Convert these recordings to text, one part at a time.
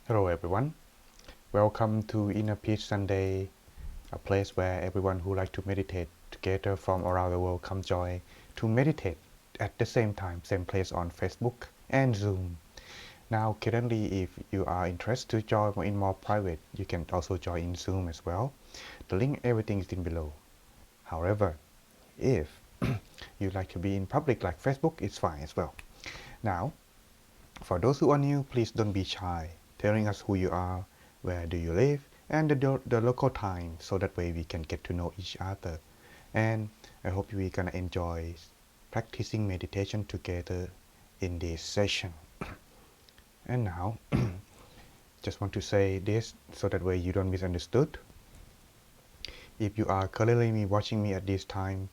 Hello everyone, welcome to Inner Peace Sunday, a place where everyone who likes to meditate together from around the world come join to meditate at the same time, same place on Facebook and Zoom. Now currently if you are interested to join in more private, you can also join in Zoom as well. The link everything is in below. However, if you like to be in public like Facebook, it's fine as well. Now, for those who are new, please don't be shy, telling us who you are, where do you live, and the local time, so that way we can get to know each other. And I hope we're gonna enjoy practicing meditation together in this session. And now, just want to say this so that way you don't misunderstood. If you are currently watching me at this time,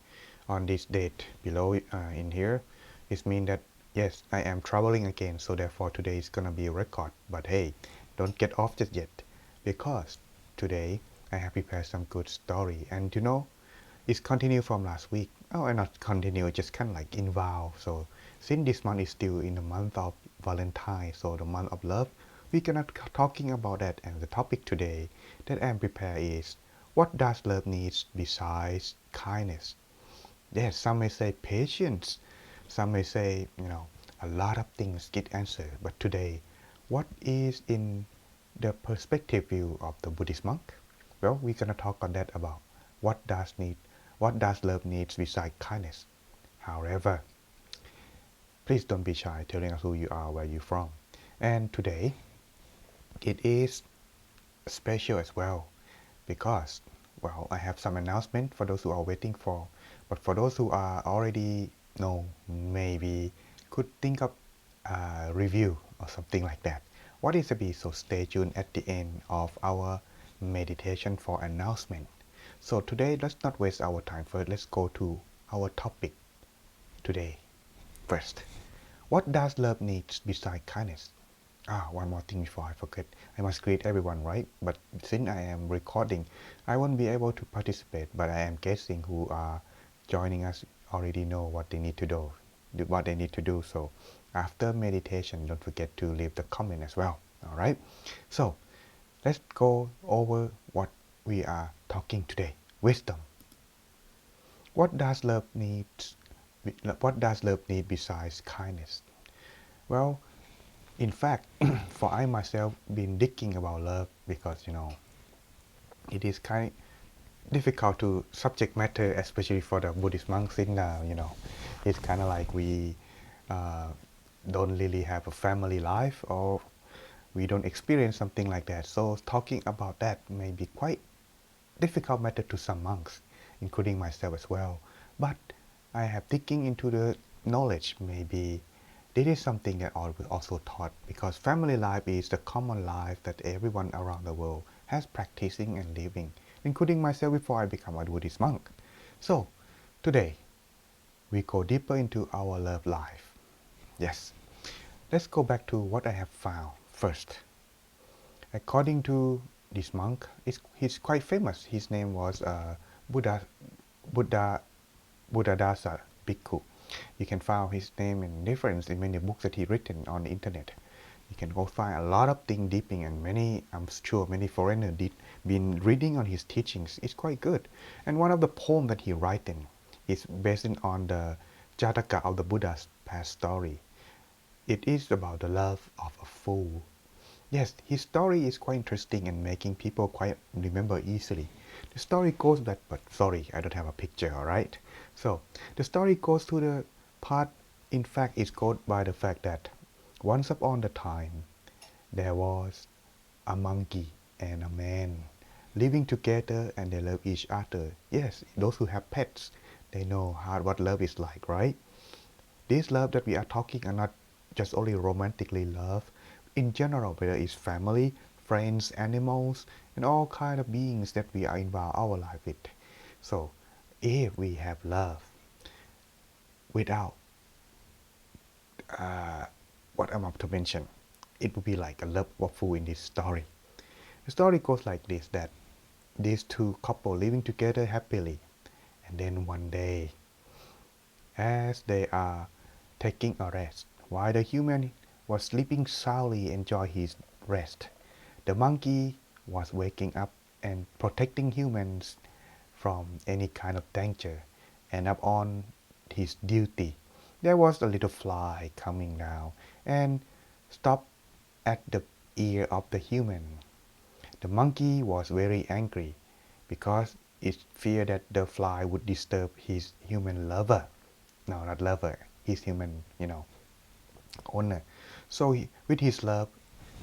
on this date below in here, it means that yes, I am traveling again, so therefore today is gonna be a record. But hey, don't get off just yet, because today I have prepared some good story, and it's continue from last week. Oh, and not continue, just kind of like involve. So since this month is still in the month of Valentine, so the month of love, we're gonna talking about that. And the topic today that I'm prepared is, what does love needs besides kindness? Yes, some may say patience, some may say, a lot of things get answered. But today, what is in the perspective view of the Buddhist monk? Well, we're gonna talk on that about what does need, what does love needs besides kindness. However, please don't be shy telling us who you are, where you're from. And today, it is special as well because, well, I have some announcement for those who are waiting for. But for those who are already know, maybe could think of a review or something like that. What is to be? So stay tuned at the end of our meditation for announcement. So today, let's not waste our time first. Let's go to our topic today first. What does love needs besides kindness? One more thing before I forget. I must greet everyone, right? But since I am recording, I won't be able to participate, but I am guessing who are joining us already know what they need to do. So after meditation, don't forget to leave the comment as well. All right. So let's go over what we are talking today. Wisdom. What does love need? What does love need besides kindness? Well, in fact, for I myself been thinking about love because it is kind of difficult to subject matter, especially for the Buddhist monks. In it's kind of like we uh, don't really have a family life, or we don't experience something like that. So talking about that may be quite difficult matter to some monks, including myself as well. But I have digging into the knowledge. Maybe this is something that I will also taught, because family life is the common life that everyone around the world has practicing and living, including myself before I become a Buddhist monk. So today we go deeper into our love life. Yes, let's go back to what I have found first. According to this monk, he's quite famous. His name was Buddha Buddha Buddhadasa Bhikkhu. You can find his name and reference in many books that he written on the internet. You can go find a lot of things deeping, and many, I'm sure many foreigners did been reading on his teachings. It's quite good. And one of the poems that he written is based on the Jataka of the Buddha's past story. It is about the love of a fool. Yes, his story is quite interesting and making people quite remember easily. The story goes that, but sorry, I don't have a picture, alright? So, the story goes to the part, in fact, it's goes by the fact that once upon a time, there was a monkey and a man living together, and they love each other. Yes, those who have pets, they know what love is like, right? This love that we are talking are not just only romantically love. In general, whether it's family, friends, animals, and all kind of beings that we are involved our life with. So, if we have love without what I'm about to mention, it would be like a love waffle in this story. The story goes like this: that these two couple living together happily, and then one day, as they are taking a rest, while the human was sleeping soundly, enjoy his rest, The monkey was waking up and protecting humans from any kind of danger, and upon his duty, there was a little fly coming down and stopped at the ear of the human. The monkey was very angry because it feared that the fly would disturb his human lover. No, not lover, his human, owner. So with his love,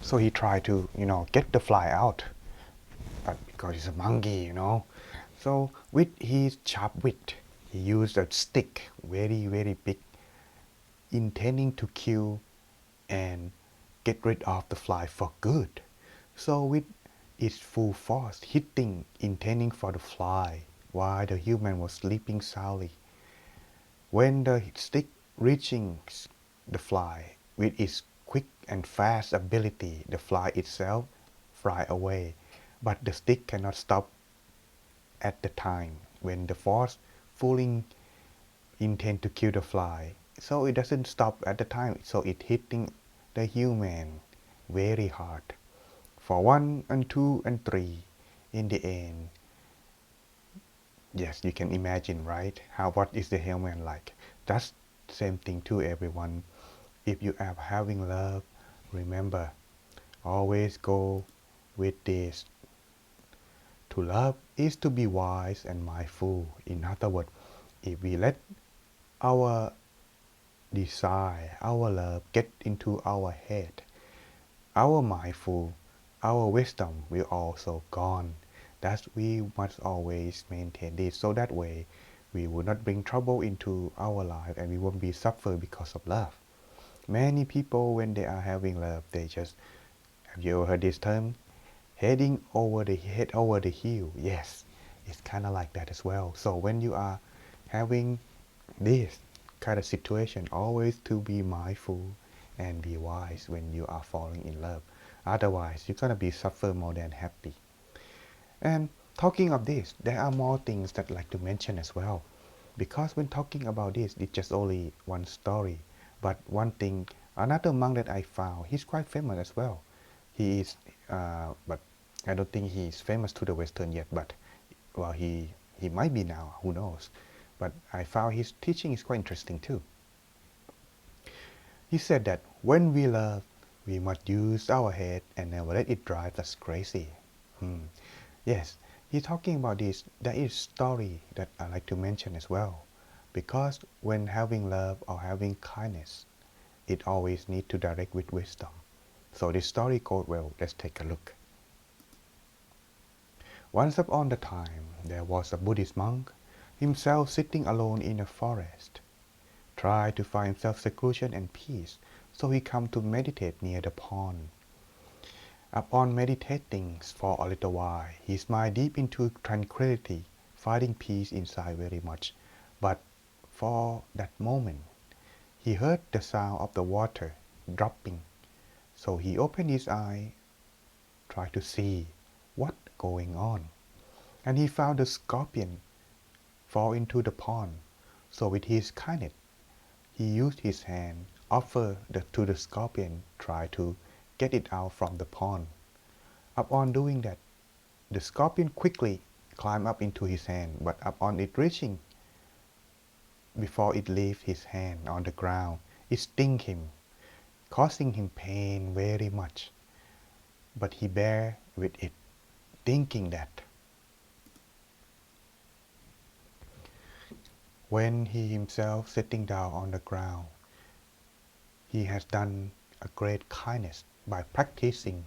so he tried to, get the fly out. But because he's a monkey. So with his sharp wit, he used a stick, very, very big, intending to kill and get rid of the fly for good. So with its full force, hitting, intending for the fly, while the human was sleeping soundly. When the stick reaching the fly, with its quick and fast ability, the fly itself fly away, but the stick cannot stop at the time when the force fully intend to kill the fly. So it doesn't stop at the time, so it hitting the human very hard. For 1 and 2 and 3, in the end, yes, you can imagine, right? What is the human like? That's same thing to everyone. If you are having love, remember, always go with this. To love is to be wise and mindful. In other words, if we let our desire, our love get into our head, our mindful, our wisdom will also gone. That we must always maintain this, so that way we will not bring trouble into our life and we won't be suffer because of love. Many people, when they are having love, they just, have you ever heard this term? Heading over the head over the heel. Yes, it's kind of like that as well. So when you are having this kind of situation, always to be mindful and be wise when you are falling in love. Otherwise, you're gonna be suffer more than happy. And talking of this, there are more things that I'd like to mention as well. Because when talking about this, it's just only one story. But one thing, another monk that I found, he's quite famous as well. He is, but I don't think he's famous to the Western yet. But well, he might be now. Who knows? But I found his teaching is quite interesting too. He said that when we love, we must use our head and never let it drive us crazy. Yes, he's talking about this. There is story that I like to mention as well. Because when having love or having kindness, it always needs to direct with wisdom. So this story goes well. Let's take a look. Once upon a time, there was a Buddhist monk, himself sitting alone in a forest. Tried to find self-seclusion and peace, so he came to meditate near the pond. Upon meditating for a little while, he smiled deep into tranquility, finding peace inside very much. But for that moment, he heard the sound of the water dropping. So he opened his eye, tried to see what going on. And he found the scorpion fall into the pond. So with his kindness, he used his hand, offered to the scorpion, tried to get it out from the pond. Upon doing that, the scorpion quickly climbed up into his hand, but upon it reaching, before it leaves his hand on the ground, it stung him, causing him pain very much. But he bare with it, thinking that when he himself sitting down on the ground, he has done a great kindness by practicing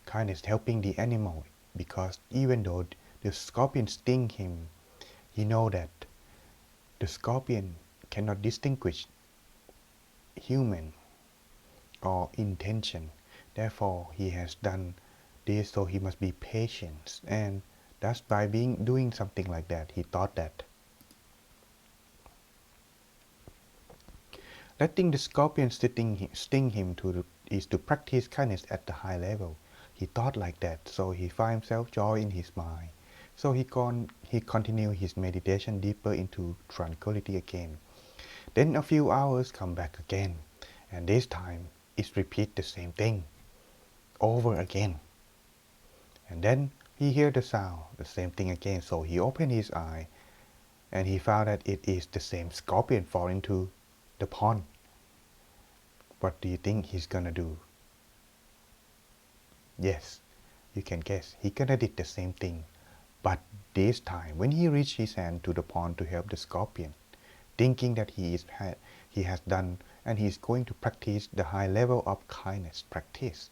kindness, helping the animal, because even though the scorpion sting him, he know that the scorpion cannot distinguish human or intention. Therefore, he has done this, so he must be patient. And that's by doing something like that, he thought that letting the scorpion sting him is to practice kindness at the high level. He thought like that, so he found himself joy in his mind. So he continued his meditation deeper into tranquility again. Then a few hours come back again, and this time it repeat the same thing over again. And then he heard the sound, the same thing again. So he opened his eye and he found that it is the same scorpion fall into the pond. What do you think he's gonna do? Yes, you can guess. He gonna did the same thing. But this time, when he reached his hand to the pond to help the scorpion, thinking that he has done and he is going to practice the high level of kindness practice.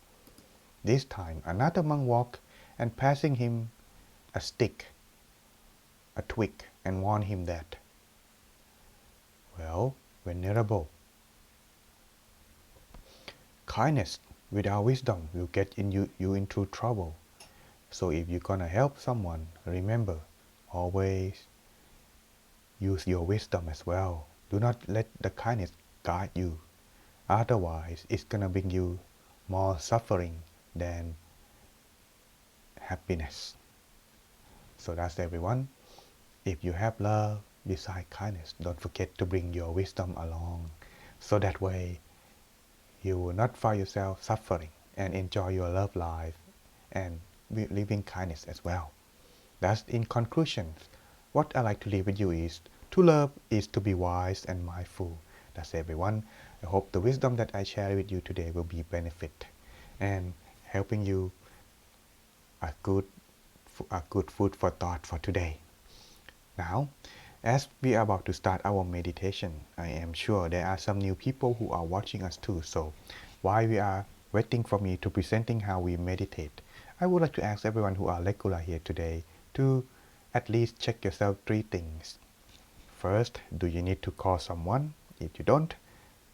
This time, another monk walked and passing him a stick, a twig, and warned him that, well, venerable, kindness without wisdom will get you into trouble. So if you're gonna help someone, remember, always use your wisdom as well. Do not let the kindness guide you. Otherwise, it's gonna bring you more suffering than happiness. So that's everyone. If you have love beside kindness, don't forget to bring your wisdom along. So that way, you will not find yourself suffering and enjoy your love life and living kindness as well. That's in conclusion. What I like to leave with you is, to love is to be wise and mindful. That's everyone. I hope the wisdom that I share with you today will be benefit and helping you a good food for thought for today. Now, as we are about to start our meditation, I am sure there are some new people who are watching us too. So while we are waiting for me to presenting how we meditate, I would like to ask everyone who are regular here today to at least check yourself 3 things. First, do you need to call someone? If you don't,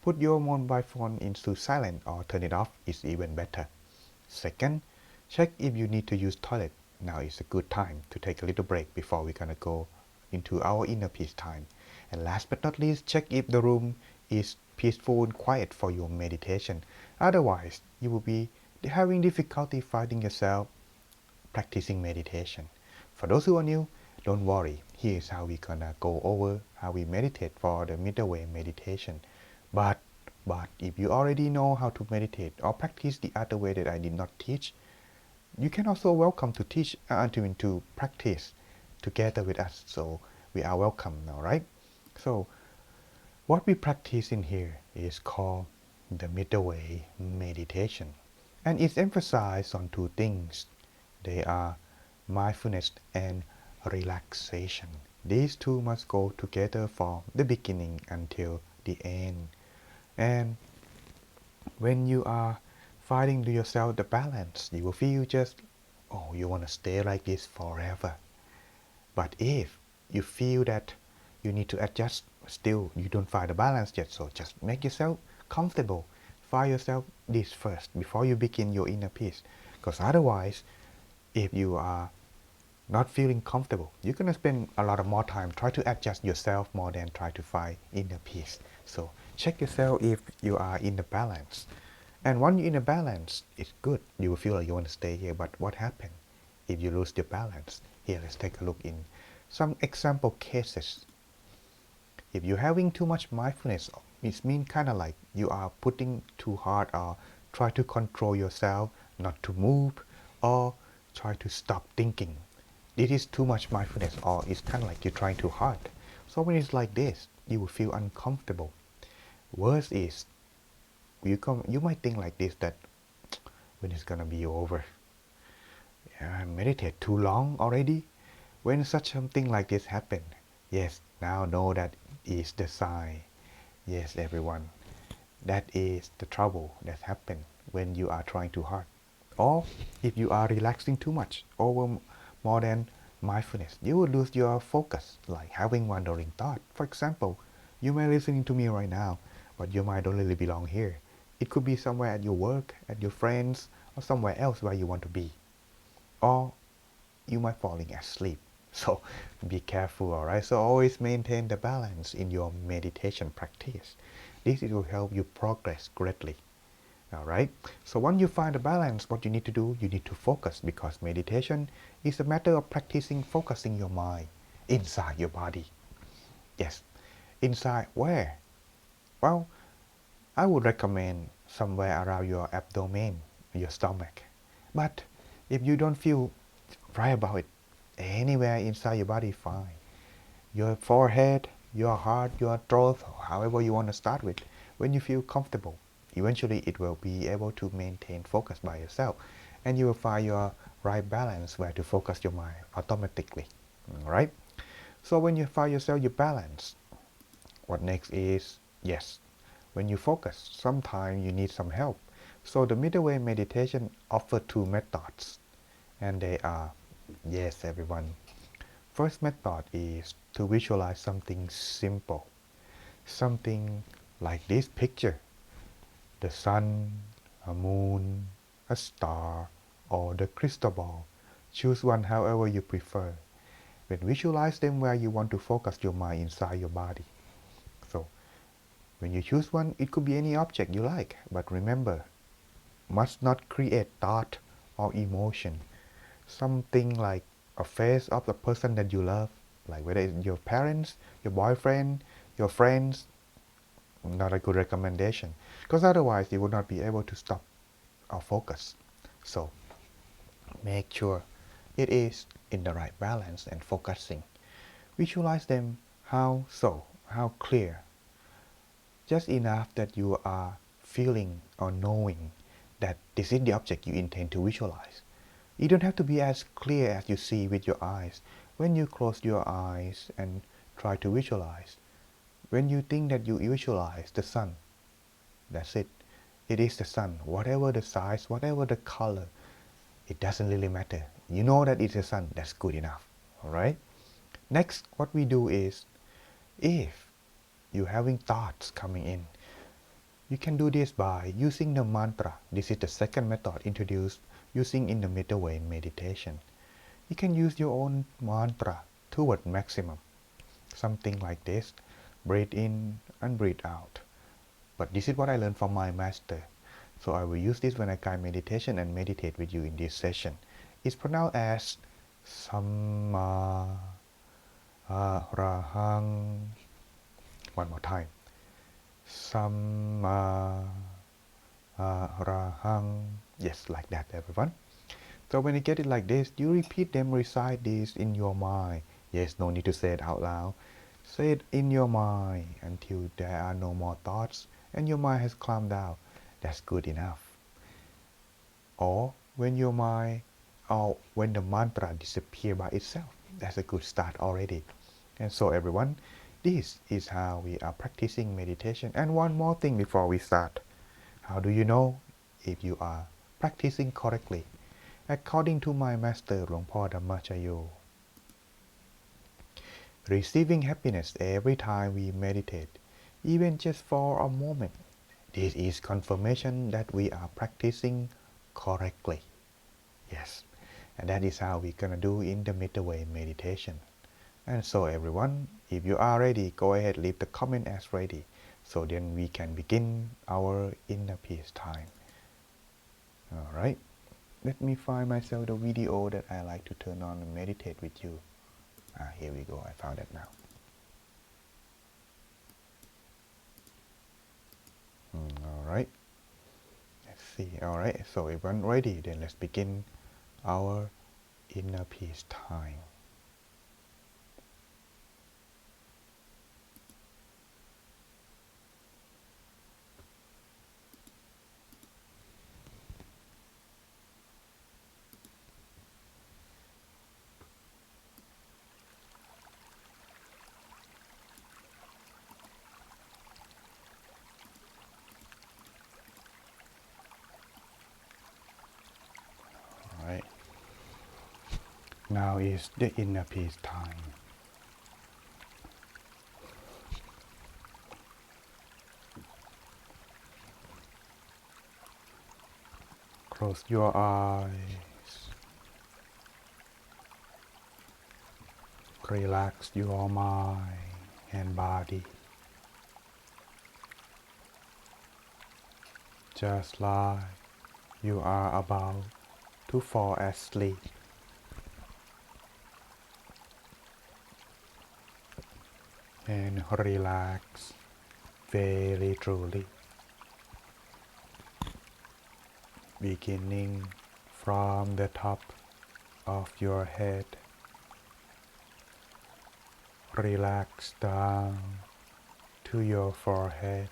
put your mobile phone into silent or turn it off is even better. Second, check if you need to use toilet. Now is a good time to take a little break before we're gonna go into our inner peace time. And last but not least, check if the room is peaceful and quiet for your meditation. Otherwise, you will be having difficulty finding yourself practicing meditation. For those who are new, don't worry. Here's how we're gonna go over how we meditate for the middle way meditation. But if you already know how to meditate or practice the other way that I did not teach, you can also welcome to teach to practice together with us. So we are welcome now, right? So what we practice in here is called the middle way meditation, and it's emphasized on 2 things. They are mindfulness and relaxation. These two must go together from the beginning until the end. And when you are finding to yourself the balance, you will feel just, oh, you want to stay like this forever. But if you feel that you need to adjust, still you don't find the balance yet, so just make yourself comfortable. Find yourself this first before you begin your inner peace. Because otherwise, if you are not feeling comfortable, you're going to spend a lot of more time try to adjust yourself more than try to find inner peace. So check yourself if you are in the balance. And when you're in a balance, it's good. You will feel like you want to stay here. But what happens if you lose your balance? Here, let's take a look in some example cases. If you're having too much mindfulness, it means kind of like you are putting too hard or try to control yourself not to move or try to stop thinking. It is too much mindfulness, or it's kind of like you're trying too hard. So when it's like this, you will feel uncomfortable. Worse is, you might think like this, that when it's gonna be over. I meditate too long already. When such something like this happen, yes, now know that is the sign. Yes, everyone, that is the trouble that happen when you are trying too hard. Or if you are relaxing too much over more than mindfulness, you will lose your focus, like having wandering thought. For example, you may be listening to me right now, but your mind don't really belong here. It could be somewhere at your work, at your friends, or somewhere else where you want to be. Or you might falling asleep. So be careful, alright? So always maintain the balance in your meditation practice. This will help you progress greatly. Alright? So once you find the balance, what you need to do, you need to focus, because meditation is a matter of practicing focusing your mind inside your body. Yes. Inside where? Well, I would recommend somewhere around your abdomen, your stomach. But If you don't feel right about it, anywhere inside your body, fine. Your forehead, your heart, your throat, however you want to start with, when you feel comfortable, eventually it will be able to maintain focus by yourself, and you will find your right balance where to focus your mind automatically. Right? So when you find yourself your balance, what next is, yes, when you focus, sometimes you need some help. So the middle way meditation offers two methods, and they are, yes, everyone. First method is to visualize something simple, something like this picture, the sun, a moon, a star, or the crystal ball. Choose one however you prefer. Then visualize them where you want to focus your mind inside your body. So when you choose one, it could be any object you like, but remember, must not create thought or emotion. Something like a face of the person that you love, like whether it's your parents, your boyfriend, your friends, not a good recommendation, because otherwise you would not be able to stop or focus. So make sure it is in the right balance and focusing. Visualize them how clear, just enough that you are feeling or knowing that this is the object you intend to visualize. You don't have to be as clear as you see with your eyes. When you close your eyes and try to visualize, when you think that you visualize the sun, that's it. It is the sun. Whatever the size, whatever the color, it doesn't really matter. You know that it's the sun. That's good enough. Alright? Next, what we do is, if you're having thoughts coming in, you can do this by using the mantra. This is the second method introduced using in the middle way meditation. You can use your own mantra toward maximum. Something like this. Breathe in and breathe out. But this is what I learned from my master. So I will use this when I guide meditation and meditate with you in this session. It's pronounced as Samma Arahang. One more time. Samma Arahang. Yes, like that, everyone. So when you get it like this, you repeat them, recite this in your mind. Yes, no need to say it out loud. Say it in your mind until there are no more thoughts and your mind has calmed down. That's good enough. Or when your mind, or when the mantra disappears by itself, that's a good start already. And so everyone, this is how we are practicing meditation. And one more thing before we start. How do you know if you are practicing correctly? According to my master, Luang Por Dhammachayo, receiving happiness every time we meditate, even just for a moment, this is confirmation that we are practicing correctly. Yes, and that is how we're gonna do in the middle way meditation. And so everyone, if you are ready, go ahead, leave the comment as ready, so then we can begin our inner peace time. Alright, let me find myself the video that I like to turn on and meditate with you. Here we go, I found it now. Alright, let's see. Alright, so everyone ready, then let's begin our inner peace time. Alright, now is the inner peace time. Close your eyes. Relax your mind and body. Just like you are about to fall asleep. And relax very truly. Beginning from the top of your head. Relax down to your forehead.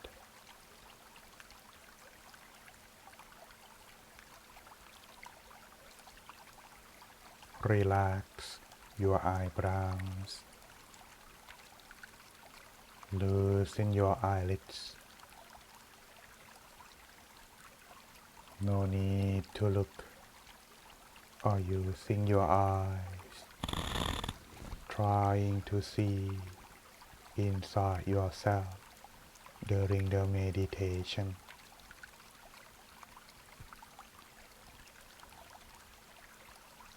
Relax your eyebrows. Loosen your eyelids. No need to look or using your eyes, trying to see inside yourself during the meditation.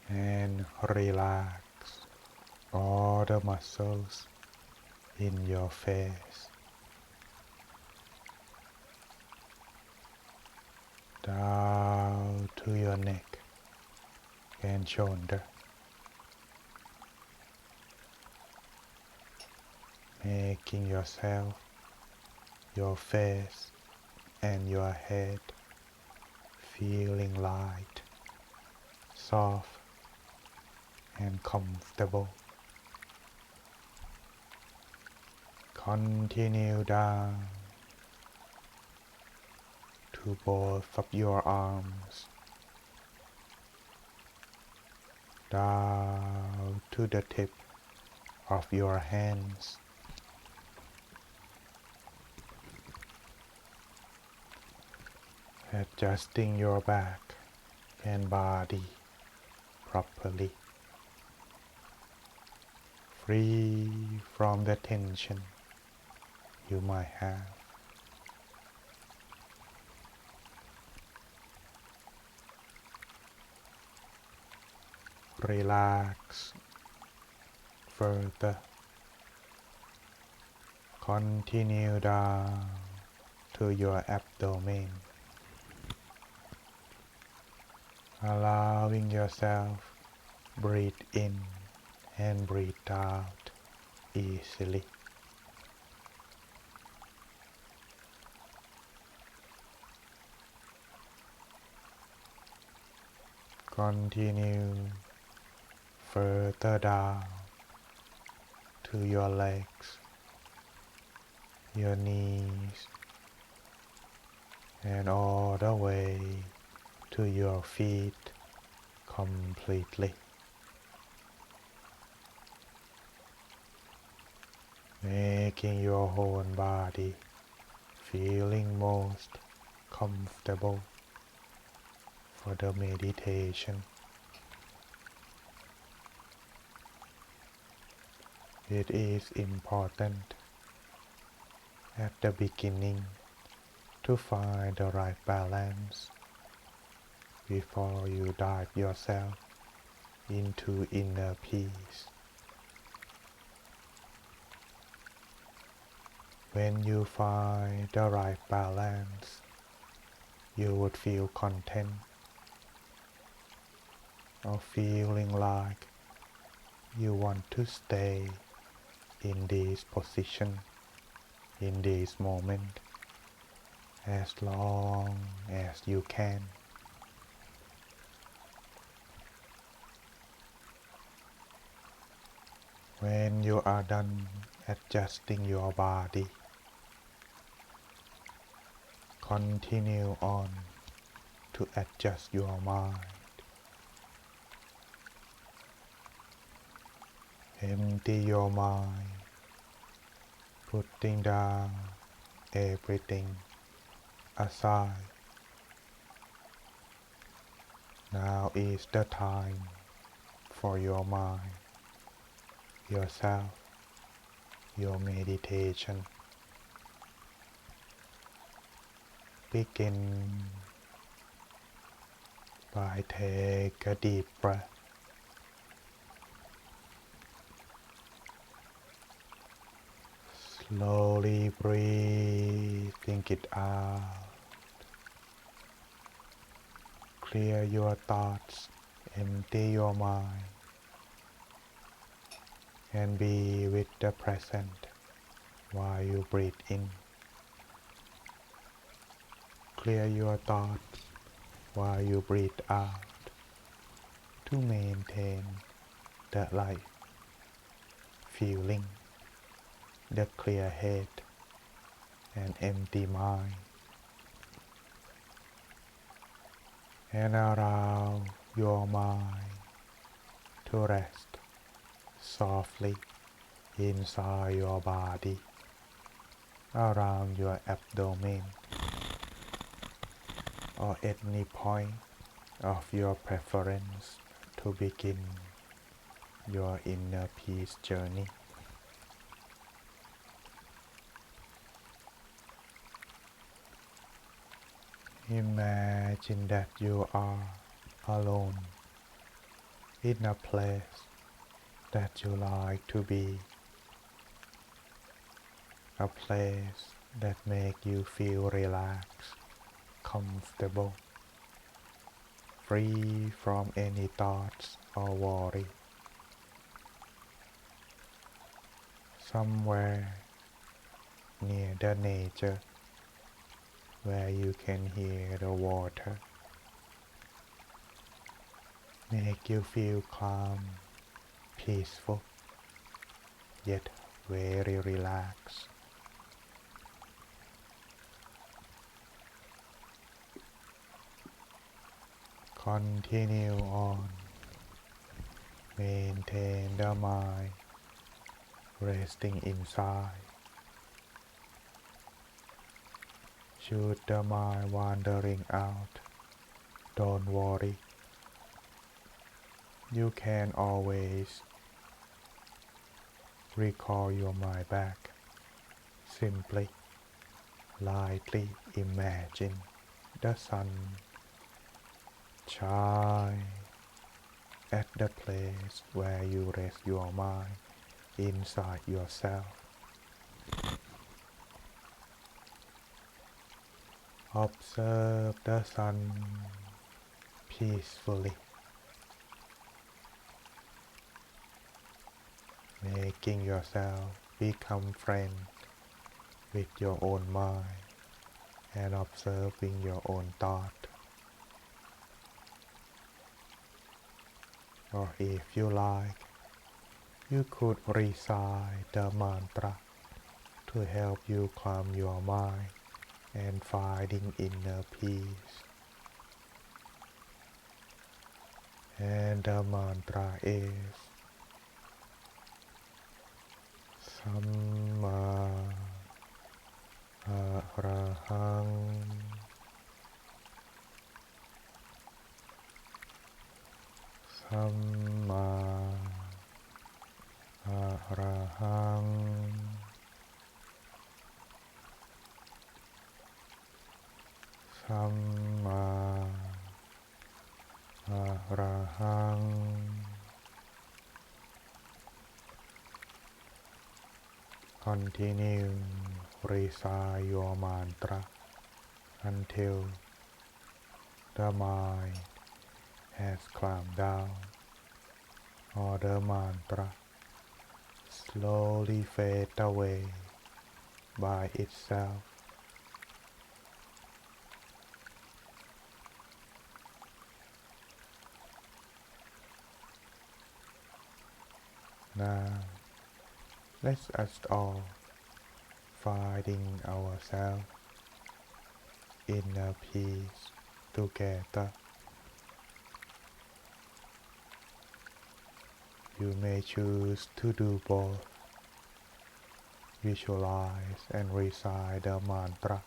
And relax all the muscles in your face, down to your neck and shoulder, making yourself, your face and your head feeling light, soft and comfortable. Continue down to both of your arms, down to the tip of your hands, adjusting your back and body properly, free from the tension you might have. Relax further. Continue down to your abdomen, allowing yourself breathe in and breathe out easily. Continue further down to your legs, your knees, and all the way to your feet completely. Making your whole body feeling most comfortable for the meditation. It is important at the beginning to find the right balance before you dive yourself into inner peace. When you find the right balance, you would feel content or feeling like you want to stay in this position, in this moment, as long as you can. When you are done adjusting your body, continue on to adjust your mind. Empty your mind, putting down everything aside. Now is the time for your mind, yourself, your meditation. Begin by take a deep breath. Slowly breathing it out. Clear your thoughts, empty your mind, and be with the present while you breathe in. Clear your thoughts while you breathe out. to maintain the light feeling, the clear head and empty mind, and allow your mind to rest softly inside your body, around your abdomen, or any point of your preference to begin your inner peace journey. Imagine that you are alone in a place that you like to be, a place that makes you feel relaxed, comfortable, free from any thoughts or worry. Somewhere near the nature where you can hear the water, make you feel calm, peaceful, yet very relaxed. Continue on. Maintain the mind resting inside. Should the mind wandering out, don't worry. You can always recall your mind back. Simply, lightly imagine the sun shine at the place where you rest your mind inside yourself. Observe the sun peacefully, making yourself become friend with your own mind and observing your own thought. Or if you like, you could recite the mantra to help you calm your mind and finding inner peace. And the mantra is Samma Arahang Samma Arahang Samma Arahang. Continue recite your mantra until the mind has calmed down, or the mantra slowly fades away by itself. Now, let's us all finding ourselves inner peace together. You may choose to do both. Visualize and recite the mantra,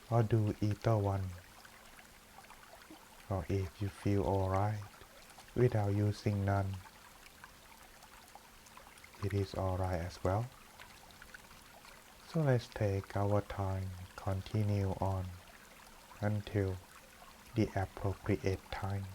or do either one. Or if you feel alright without using none, it is alright as well. So let's take our time, continue on until the appropriate time.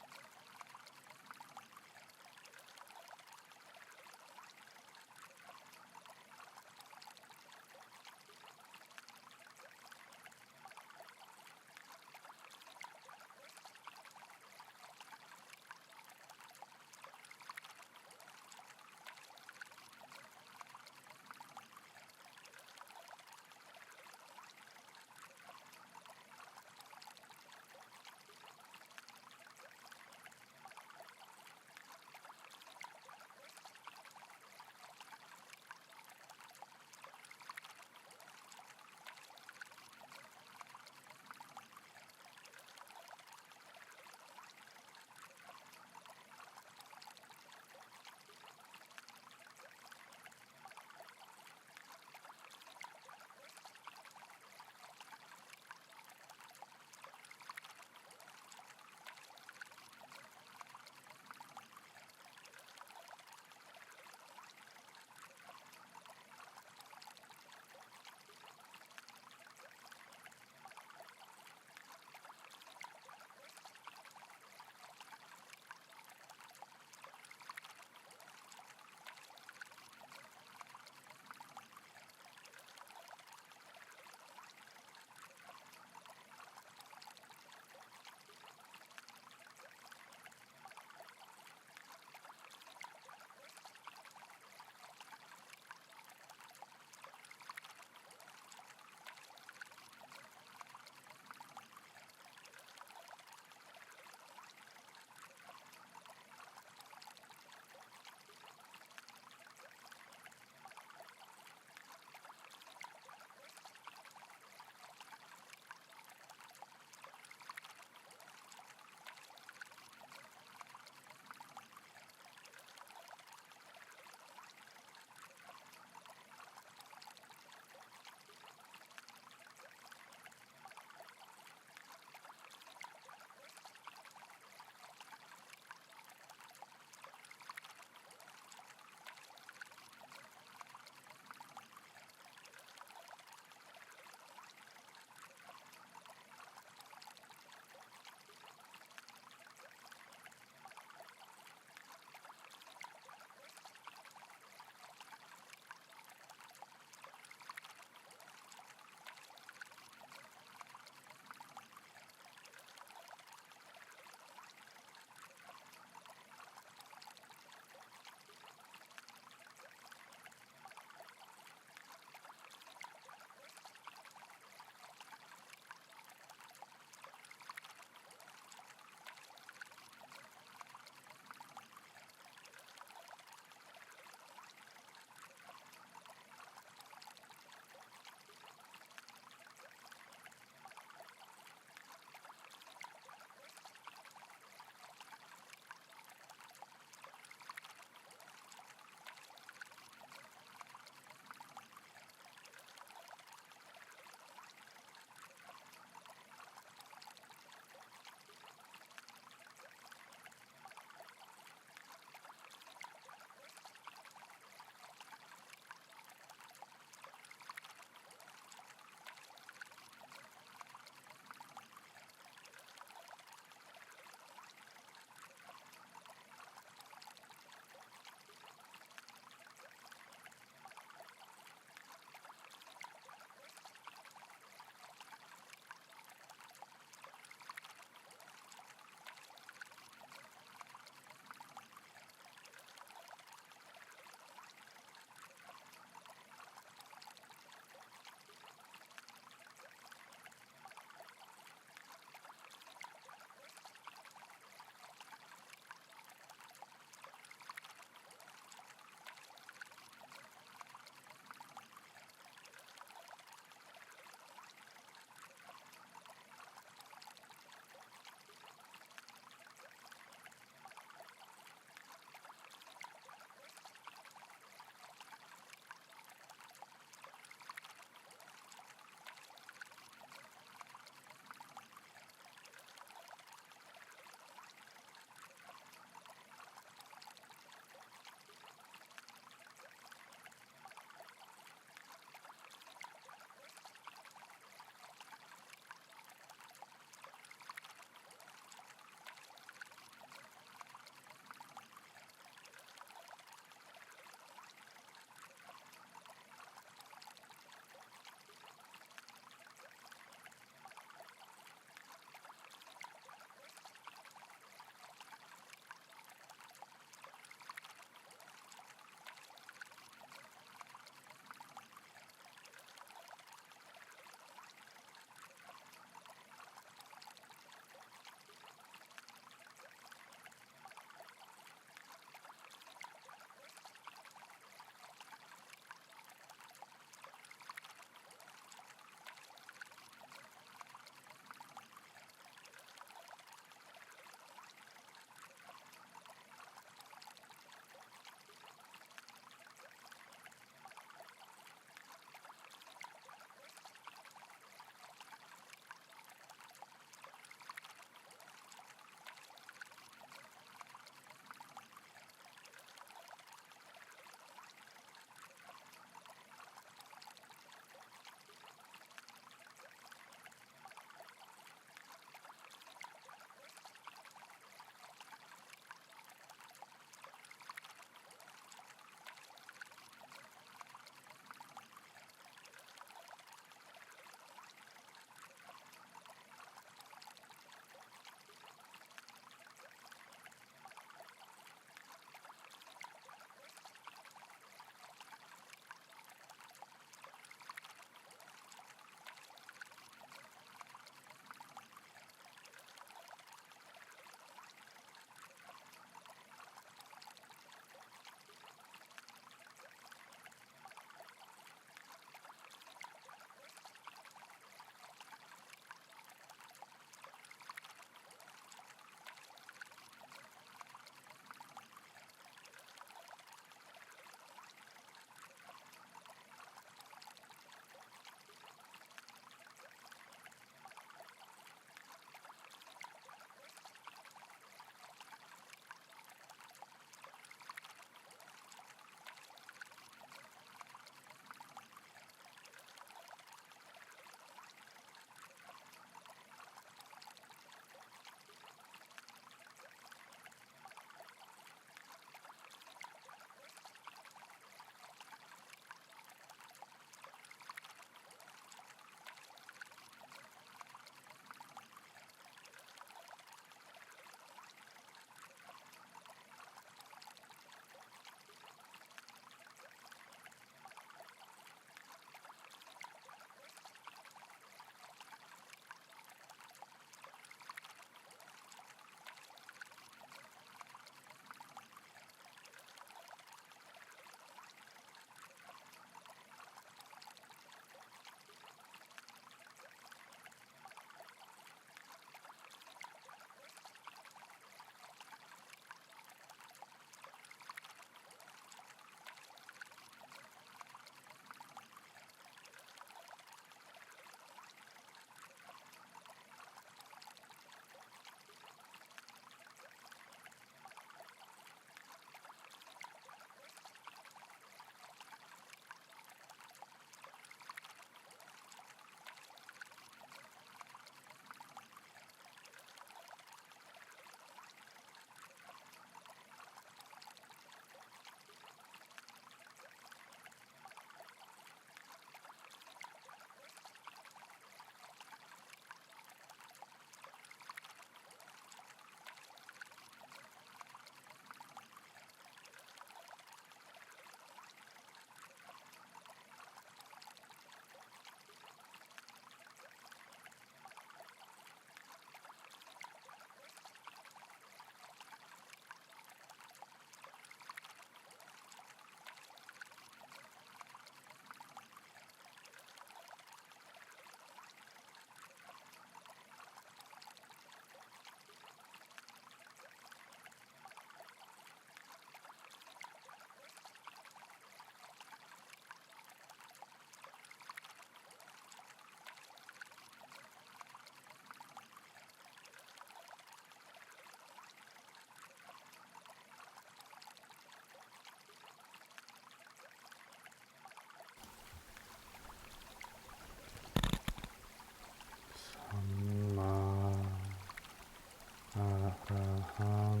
ระหัง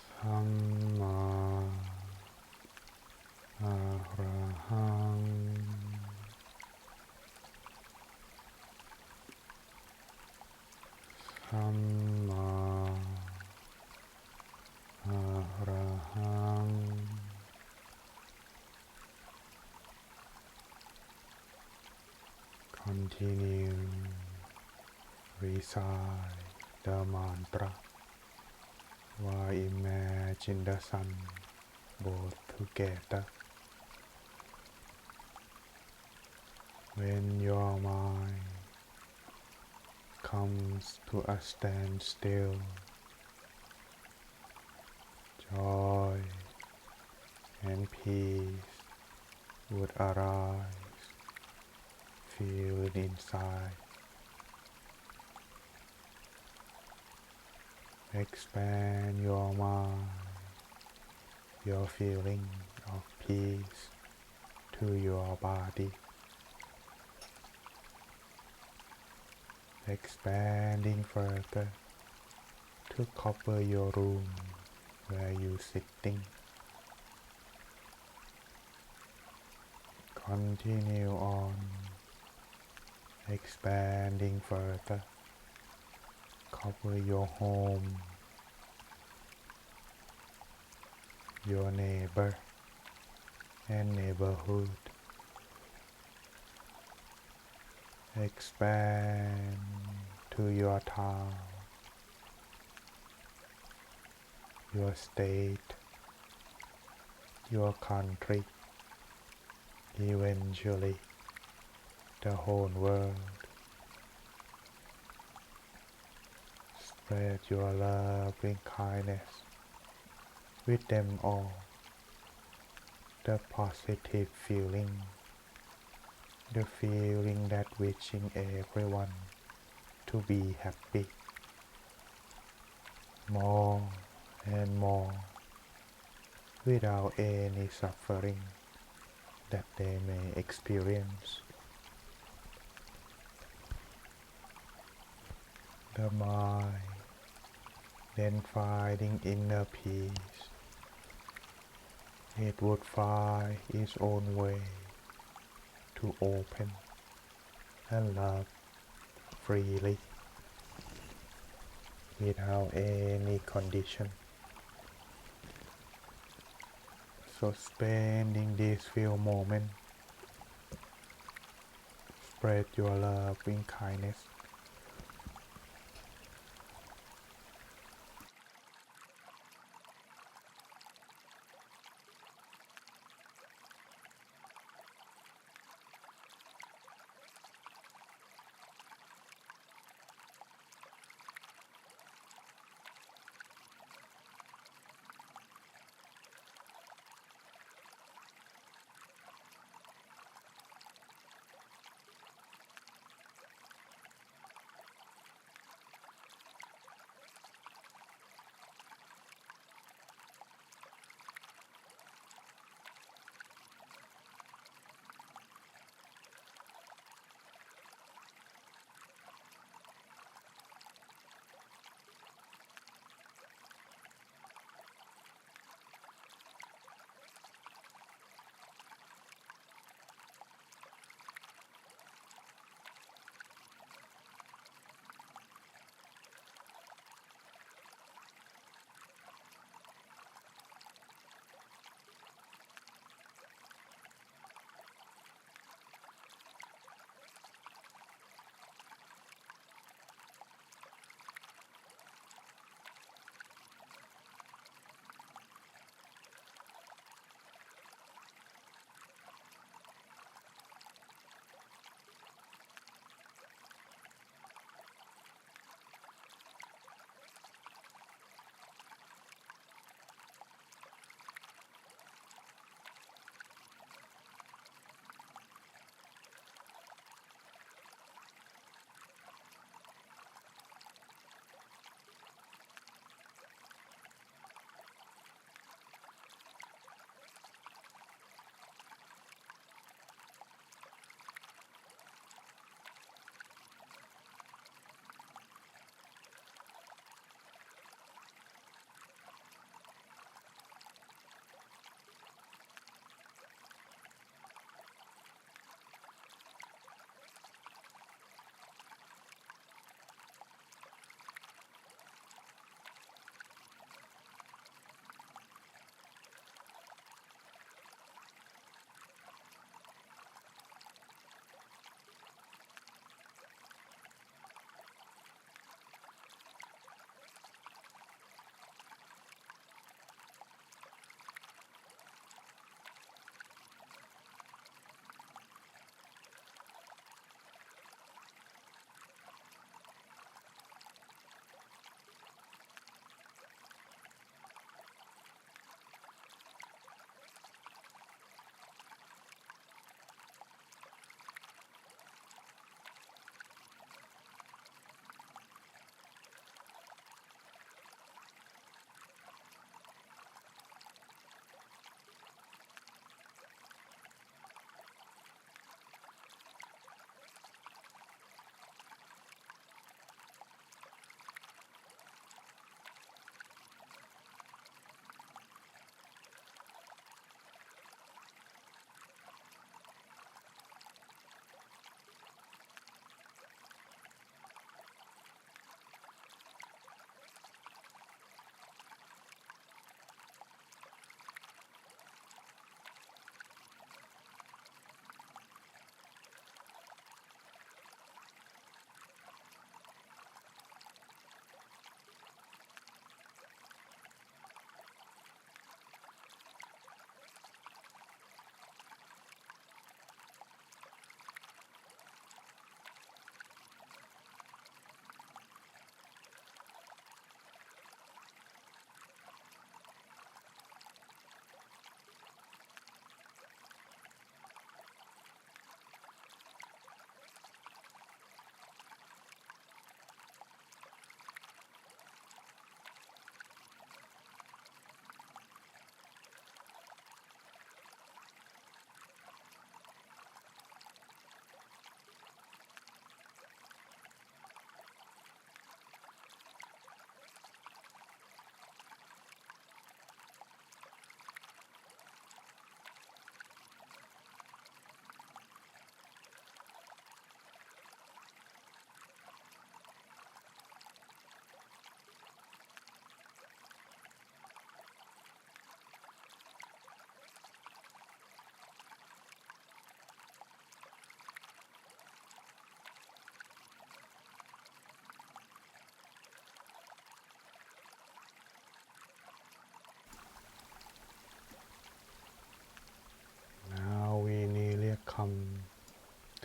สัมมาอะระหังสัมมาอะระหัง Continue recite the mantra while imagine the sun both together. When your mind comes to a standstill, joy and peace would arise. Feel it inside. Expand your mind, your feeling of peace to your body. Expanding further to cover your room where you sitting. Continue on, expanding further. Cover your home, your neighbor and neighborhood. Expand to your town, your state, your country, eventually the whole world. Spread your loving kindness with them all. The positive feeling, the feeling that wishing everyone to be happy. More and more, without any suffering that they may experience. The mind then finding inner peace, it would find its own way to open and love freely without any condition. So spending these few moments, spread your loving kindness.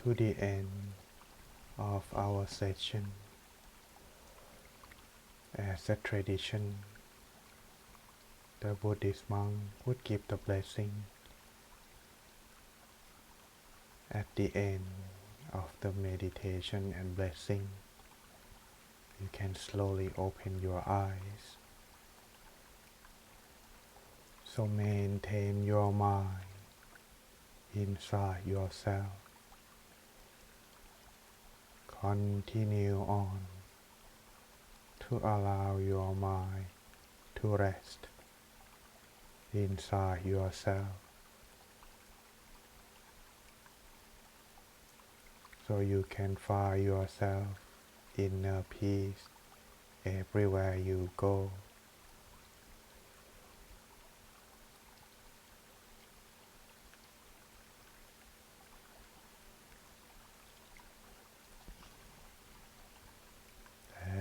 to the end of our session. As a tradition, the Buddhist monk would give the blessing at the end of the meditation and blessing. You can slowly open your eyes. So maintain your mind inside yourself. Continue on to allow your mind to rest inside yourself, so you can find yourself inner peace everywhere you go.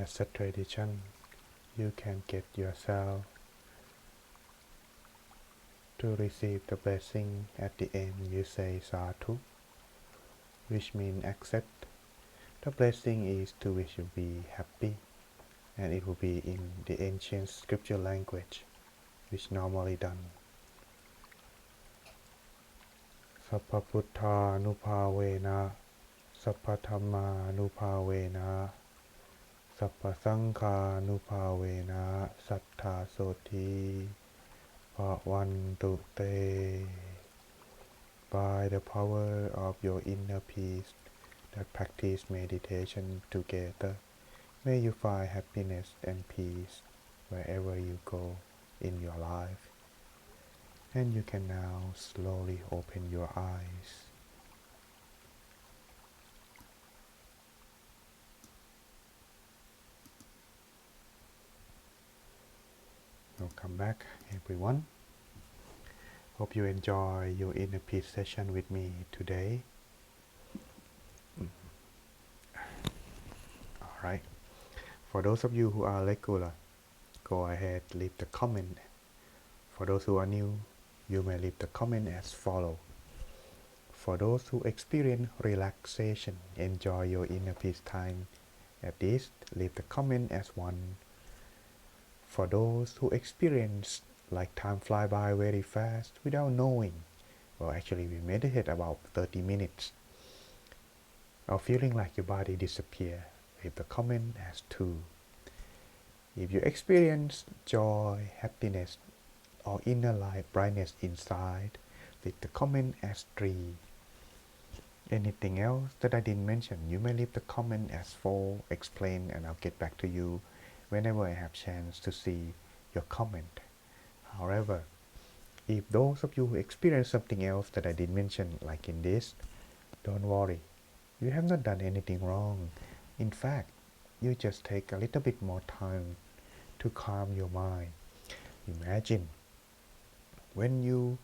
As a tradition, you can get yourself to receive the blessing. At the end you say Sadhu, which means accept. The blessing is to wish you be happy, and it will be in the ancient scripture language, which normally done. Sappa Puttha Nupavena, Sappa Dhamma Nupavena, Sappa Sankha Nupavena, Sattha Soti Bhavantu Te. By the power of your inner peace that practice meditation together, may you find happiness and peace wherever you go in your life. And you can now slowly open your eyes. Welcome back, everyone. Hope you enjoy your inner peace session with me today. Alright. For those of you who are regular, go ahead, leave the comment. For those who are new, you may leave the comment as follow. For those who experience relaxation, enjoy your inner peace time. At least leave the comment as one. For those who experience like time fly by very fast without knowing, well, actually we meditate about 30 minutes, or feeling like your body disappear, leave the comment as 2. If you experience joy, happiness, or inner light brightness inside, leave the comment as 3. Anything else that I didn't mention, you may leave the comment as 4, explain, and I'll get back to you whenever I have chance to see your comment. However, if those of you who experience something else that I didn't mention, like in this, don't worry. You have not done anything wrong. In fact, you just take a little bit more time to calm your mind. Imagine when you,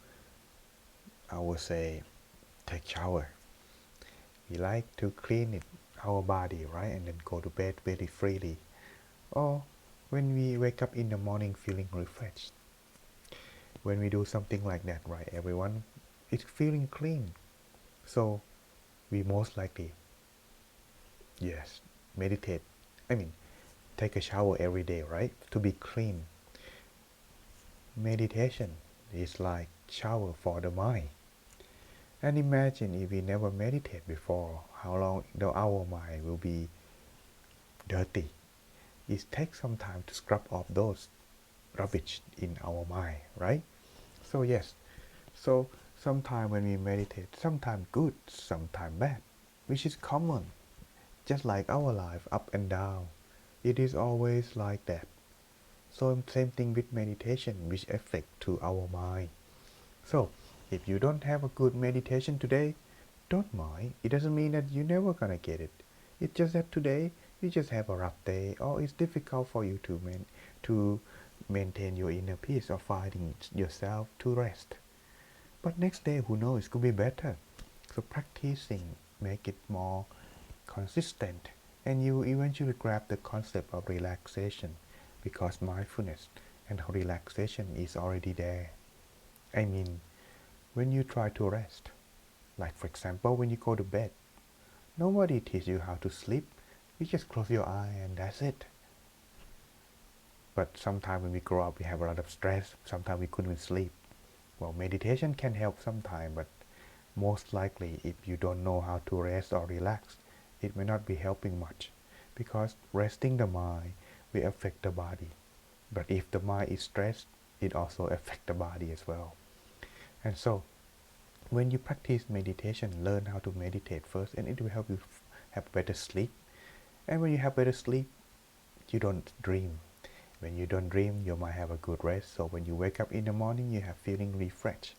I would say, take shower. We like to clean our body, right? And then go to bed very freely. Or when we wake up in the morning feeling refreshed. When we do something like that, right, everyone, it's feeling clean. So we most likely, yes, meditate. Take a shower every day, right? To be clean. Meditation is like shower for the mind. And imagine if we never meditate before, how long our mind will be dirty. It takes some time to scrub off those rubbish in our mind, right? So yes, so sometimes when we meditate, sometimes good, sometimes bad, which is common, just like our life, up and down. It is always like that. So same thing with meditation, which affect to our mind. So if you don't have a good meditation today, don't mind. It doesn't mean that you're never gonna get it. It's just that today you just have a rough day, or it's difficult for you to maintain your inner peace, or finding yourself to rest. But next day, who knows, it could be better. So practicing make it more consistent, and you eventually grab the concept of relaxation, because mindfulness and relaxation is already there. When you try to rest, like for example when you go to bed, Nobody teach you how to sleep. You just close your eye and that's it. But sometimes when we grow up, we have a lot of stress. Sometimes we couldn't sleep. Well, meditation can help sometimes, but most likely if you don't know how to rest or relax, it may not be helping much, because resting the mind will affect the body. But if the mind is stressed, it also affects the body as well. And so when you practice meditation, learn how to meditate first, and it will help you have better sleep. And when you have better sleep, you don't dream. When you don't dream, you might have a good rest. So when you wake up in the morning, you have feeling refreshed.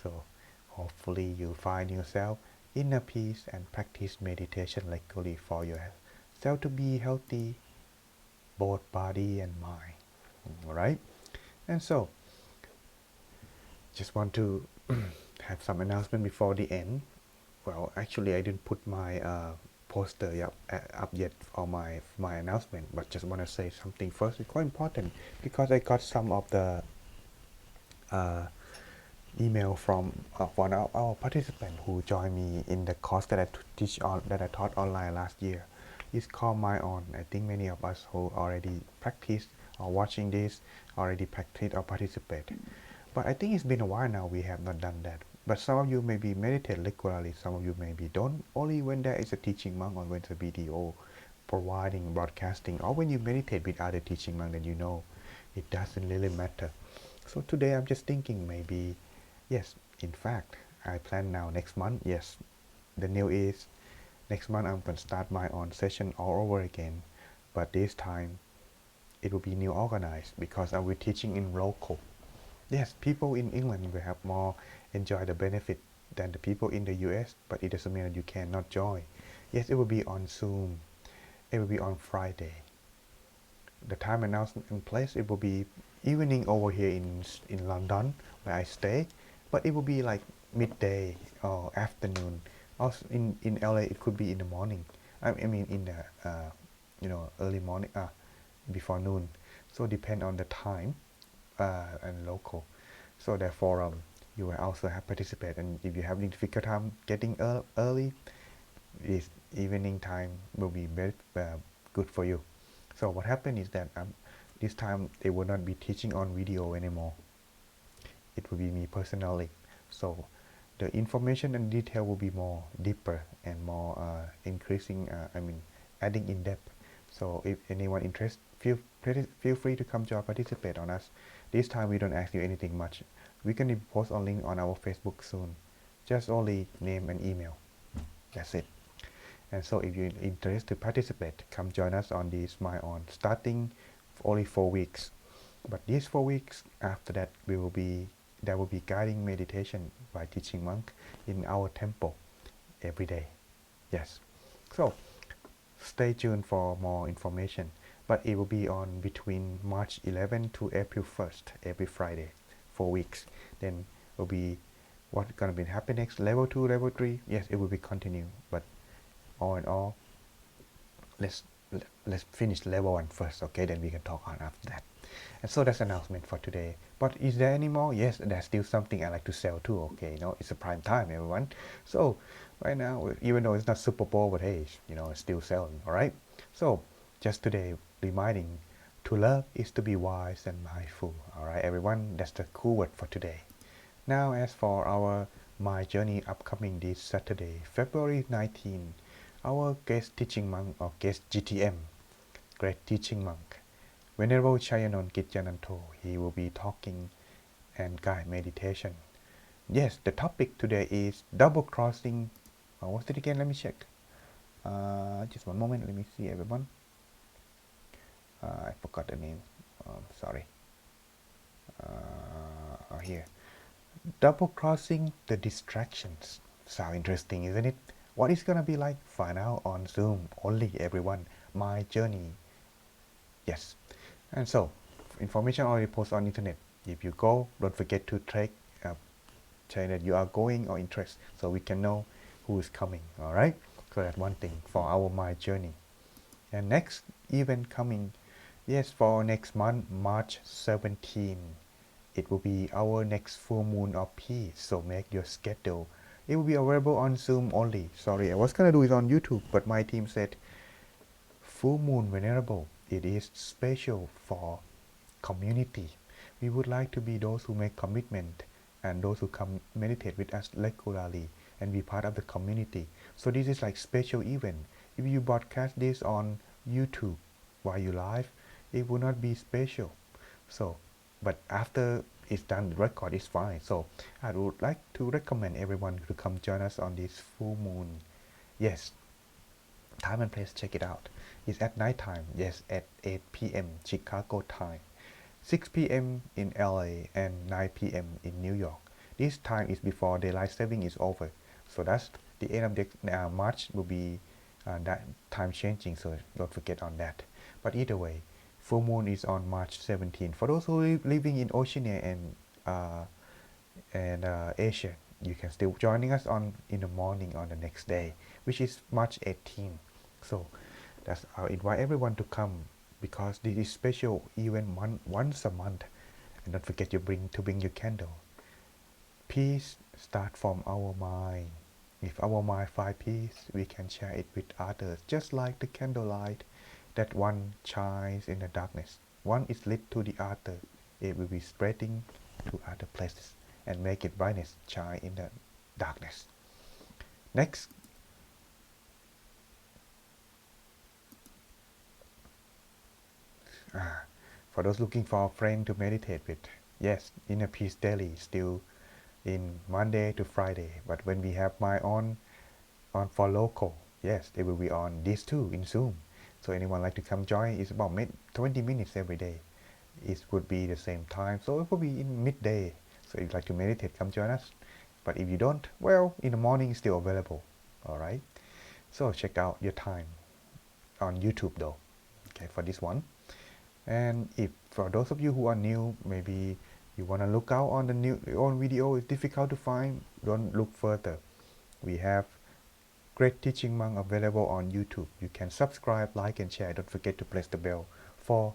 So hopefully you find yourself inner peace and practice meditation regularly for yourself to be healthy, both body and mind. Alright? And so, just want to have some announcement before the end. Well, actually I didn't put my poster up yet on my announcement, but just want to say something first. It's quite important because I got some of the email from one of our participants who joined me in the course that I taught online last year. It's called My On. I think many of us who already practice or watching this already practice or participate. But I think it's been a while now we have not done that. But some of you maybe meditate regularly, some of you maybe don't. Only when there is a teaching monk or when it's a video providing broadcasting, or when you meditate with other teaching monk, then you know it doesn't really matter. So today I'm just thinking maybe, yes, in fact, I plan now next month. Yes, the new is next month I'm going to start my own session all over again. But this time it will be new organized because I will be teaching in local. Yes, people in England will have more enjoy the benefit than the people in the US, but it doesn't mean that you cannot join. Yes, it will be on Zoom. It will be on Friday. The time announcement in place, it will be evening over here in London where I stay, but it will be like midday or afternoon. Also in LA it could be in the morning. I mean in the early morning, before noon. So depend on the time and local. So therefore you will also have participate, and if you have difficult time getting early, this evening time will be very good for you. So what happened is that this time they will not be teaching on video anymore. It will be me personally. So the information and detail will be more deeper and more increasing, adding in depth. So if anyone interested, feel free to come join, participate on us. This time we don't ask you anything much. We can post a link on our Facebook soon. Just only name and email. That's it. And so if you're interested to participate, come join us on this My On, starting only 4 weeks. But these 4 weeks, after that, there will be guiding meditation by teaching monk in our temple every day. Yes. So stay tuned for more information. But it will be on between March 11 to April 1st, every Friday, 4 weeks. Then will be what's going to be happen next, level 2, level 3. Yes, it will be continue. But all in all, let's finish level 1 first, okay? Then we can talk on after that. And so that's announcement for today. But is there any more? Yes, there's still something I like to sell too, okay? It's a prime time, everyone. So right now, even though it's not Super Bowl, but hey, it's still selling, all right? So just today, reminding, to love is to be wise and mindful, all right, everyone? That's the cool word for today. Now, as for our My Journey upcoming this Saturday, February 19, our guest teaching monk, or guest GTM, great teaching monk, Venerable Chayanon Gityananto, he will be talking and guide meditation. Yes, the topic today is double crossing. What's it again? Let me check. Just one moment. Let me see, everyone. I forgot the name. Sorry. Here. Double crossing the distractions. Sound interesting, isn't it? What it's gonna be like? Find out on Zoom. Only, everyone. My Journey. Yes. And so, information already posted on internet. If you go, don't forget to say that you are going or interest, so we can know who is coming. All right. So that's one thing for our My Journey. And next event coming, yes, for next month, March 17, it will be our next full moon of peace. So make your schedule It will be available on Zoom only. Sorry, I was gonna do it on YouTube, but my team said full moon venerable. It is special for community. We would like to be those who make commitment and those who come meditate with us regularly and be part of the community. So this is like special event. If you broadcast this on YouTube while you live, it will not be special. So, but after it's done, the record is fine. So I would like to recommend everyone to come join us on this full moon. Yes, time and place, check it out. It's at night time. Yes, at 8 p.m. Chicago time. 6 p.m. in LA and 9 p.m. in New York. This time is before daylight saving is over. So that's the end of the March will be that time changing, so don't forget on that. But either way, full moon is on March 17. For those who are living in Oceania and Asia, you can still joining us on in the morning on the next day, which is March 18. So that's I'll invite everyone to come because this is special event once a month. And don't forget you bring your candle. Peace start from our mind. If our mind find peace, we can share it with others, just like the candlelight that one shines in the darkness. One is lit to the other. It will be spreading to other places and make it brightness shine in the darkness. Next. For those looking for a friend to meditate with, yes, Inner Peace Daily still in Monday to Friday. But when we have my on for local, yes, they will be on these two in Zoom. So anyone like to come join, it's about 20 minutes every day. It would be the same time, so it will be in midday. So if you'd like to meditate, come join us. But if you don't, well, in the morning it's still available. All right. So check out your time on YouTube though. Okay, for this one. And if for those of you who are new, maybe you want to look out on the new on video, it's difficult to find, don't look further. We have great teaching monk available on YouTube. You can subscribe, like and share. Don't forget to press the bell for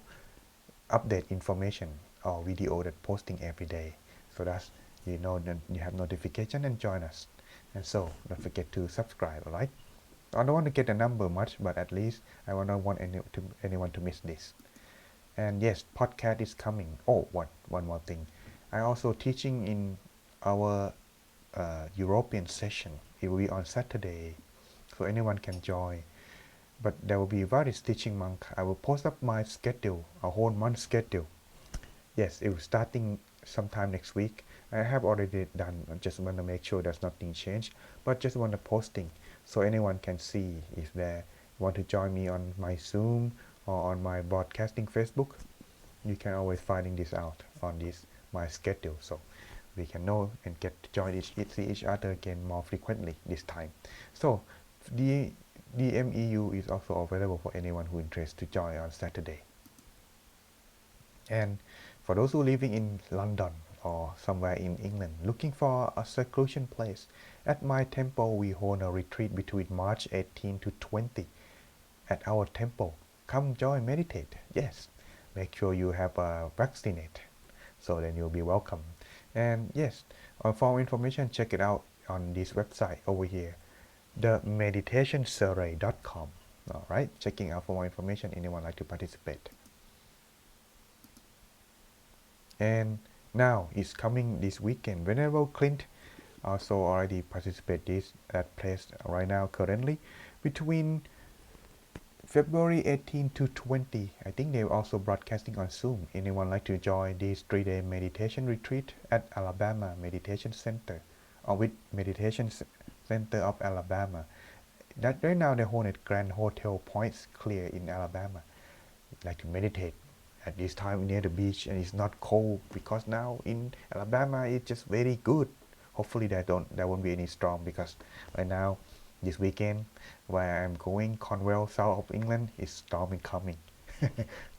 update information or video that posting every day. So that's you know that you have notification and join us. And so don't forget to subscribe, alright? I don't want to get a number much, but at least I don't want anyone to miss this. And yes, podcast is coming. Oh, one more thing. I also teaching in our European session. It will be on Saturday, so anyone can join. But there will be various teaching month. I will post up my schedule, a whole month schedule. Yes, it will starting sometime next week. I have already done. I just want to make sure there's nothing changed, but just want to posting so anyone can see if they want to join me on my Zoom or on my broadcasting Facebook. You can always finding this out on this my schedule, so we can know and get to join see each other again more frequently this time. So the DMEU is also available for anyone who interested to join on Saturday. And for those who living in London or somewhere in England looking for a seclusion place, at my temple we hold a retreat between March 18 to 20 at our temple. Come join, meditate. Yes, make sure you have vaccinate, so then you'll be welcome. And yes, for more information, check it out on this website over here, themeditationsurvey.com. All right, checking out for more information. Anyone like to participate? And now it's coming this weekend. Venerable Clint also already participate this at place right now currently between February 18 to 20. I think they're also broadcasting on Zoom. Anyone like to join this 3-day meditation retreat at Alabama Meditation Center or with Meditation Center of Alabama? That right now they hold at Grand Hotel Points Clear in Alabama. Like to meditate at this time near the beach and it's not cold because now in Alabama it's just very good. Hopefully there won't be any storm because right now this weekend where I'm going, Cornwall, south of England, is stormy coming.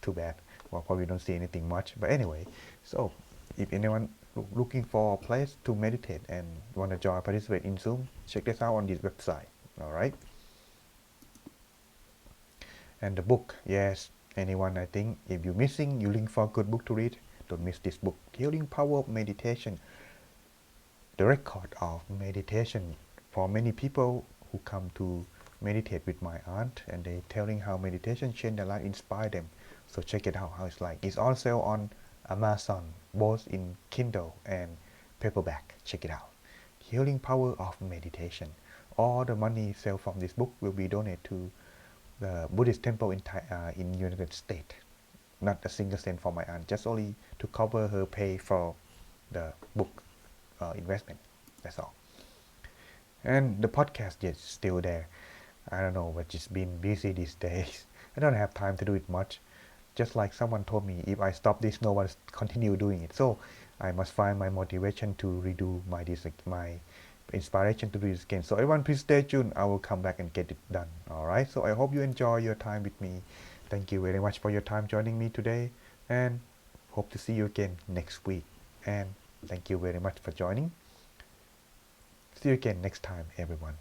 Too bad. Well, probably don't see anything much. But anyway, so if anyone looking for a place to meditate and want to join, participate in Zoom, check this out on this website. All right. And the book, yes. Anyone, I think, if you're looking for a good book to read, don't miss this book, Healing Power of Meditation. the record of meditation for many people who come to meditate with my aunt, and they telling how meditation changed their life, inspire them. So check it out how it's like. It's also on Amazon, both in Kindle and paperback. Check it out. Healing power of meditation. All the money sale from this book will be donated to the Buddhist temple in United States. Not a single cent for my aunt, just only to cover her pay for the book investment. That's all. And the podcast is still there. I don't know, but just been busy these days. I don't have time to do it much. Just like someone told me, if I stop this, no one continue doing it. So I must find my motivation to redo my inspiration to do this again. So everyone, please stay tuned. I will come back and get it done. All right. So I hope you enjoy your time with me. Thank you very much for your time joining me today, and hope to see you again next week. And thank you very much for joining. See you again next time, everyone.